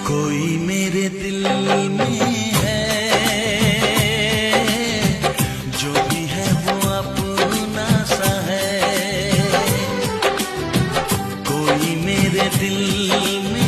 कोई मेरे दिल में है, जो भी है वो अपना सा है। कोई मेरे दिल में